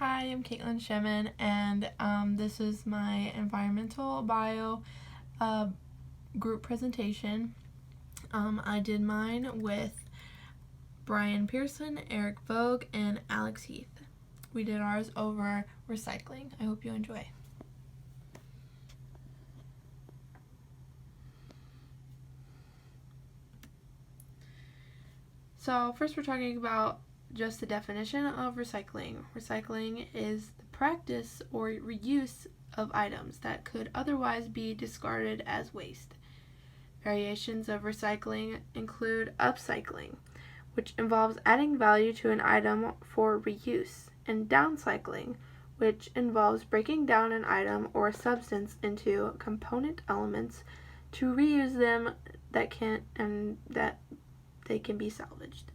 Hi, I'm Caitlin Shemin, and this is my environmental bio group presentation. I did mine with Brian Pearson, Eric Vogue, and Alex Heath. We did ours over recycling. I hope you enjoy. So first we're talking about just the definition of recycling. Recycling is the practice or reuse of items that could otherwise be discarded as waste. Variations of recycling include upcycling, which involves adding value to an item for reuse, and downcycling, which involves breaking down an item or substance into component elements to reuse them that they can be salvaged.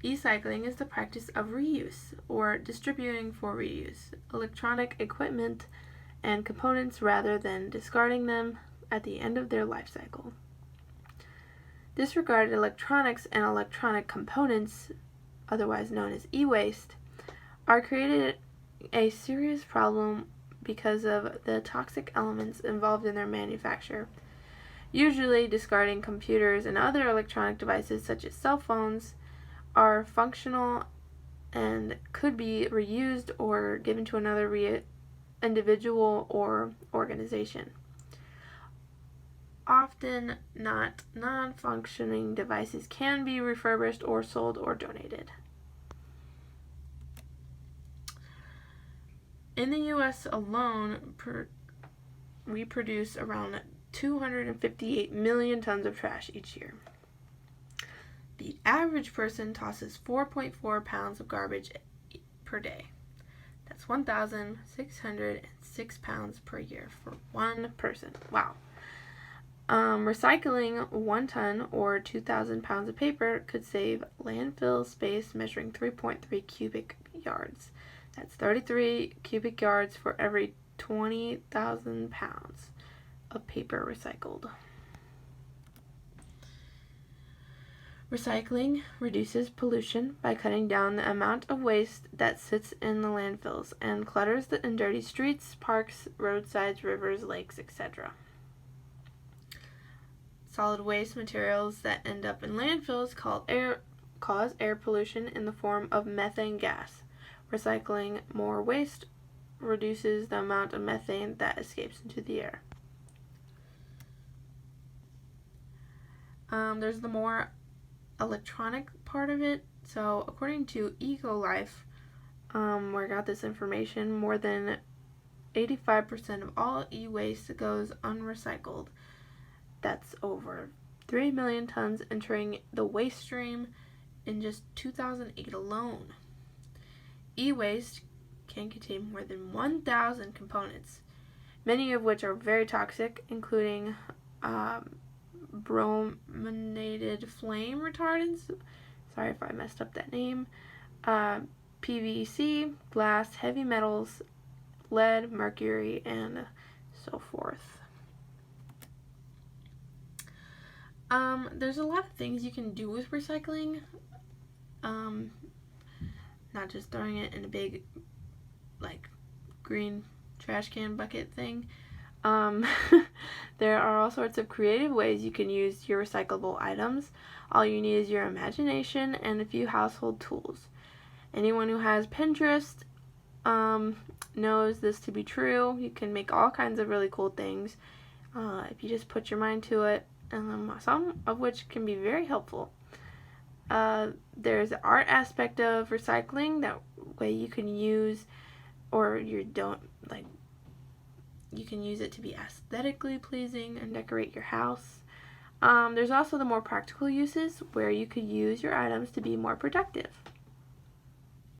E-cycling is the practice of reuse or distributing for reuse electronic equipment and components rather than discarding them at the end of their life cycle. Disregarded electronics and electronic components, otherwise known as e-waste, are created a serious problem because of the toxic elements involved in their manufacture. Usually, discarding computers and other electronic devices such as cell phones are functional and could be reused or given to another individual or organization. Often not non-functioning devices can be refurbished or sold or donated. In the U.S. alone, we produce around 258 million tons of trash each year. The average person tosses 4.4 pounds of garbage per day. That's 1,606 pounds per year for one person. Wow. Recycling 1 ton or 2,000 pounds of paper could save landfill space measuring 3.3 cubic yards. That's 33 cubic yards for every 20,000 pounds of paper recycled. Recycling reduces pollution by cutting down the amount of waste that sits in the landfills and clutters in dirty streets, parks, roadsides, rivers, lakes, etc. Solid waste materials that end up in landfills cause air pollution in the form of methane gas. Recycling more waste reduces the amount of methane that escapes into the air. There's the more electronic part of it. So according to EcoLife, where I got this information, more than 85% of all e-waste goes unrecycled. That's over 3 million tons entering the waste stream in just 2008 alone. E-waste can contain more than 1,000 components, many of which are very toxic, including brominated flame retardants, sorry if I messed up that name, PVC, glass, heavy metals, lead, mercury, and so forth. There's a lot of things you can do with recycling, not just throwing it in a big, green trash can bucket thing. There are all sorts of creative ways you can use your recyclable items. All you need is your imagination and a few household tools. Anyone who has Pinterest knows this to be true. You can make all kinds of really cool things if you just put your mind to it, some of which can be very helpful. There's the art aspect of recycling, that way you can use, or you can use it to be aesthetically pleasing and decorate your house. There's also the more practical uses where you could use your items to be more productive.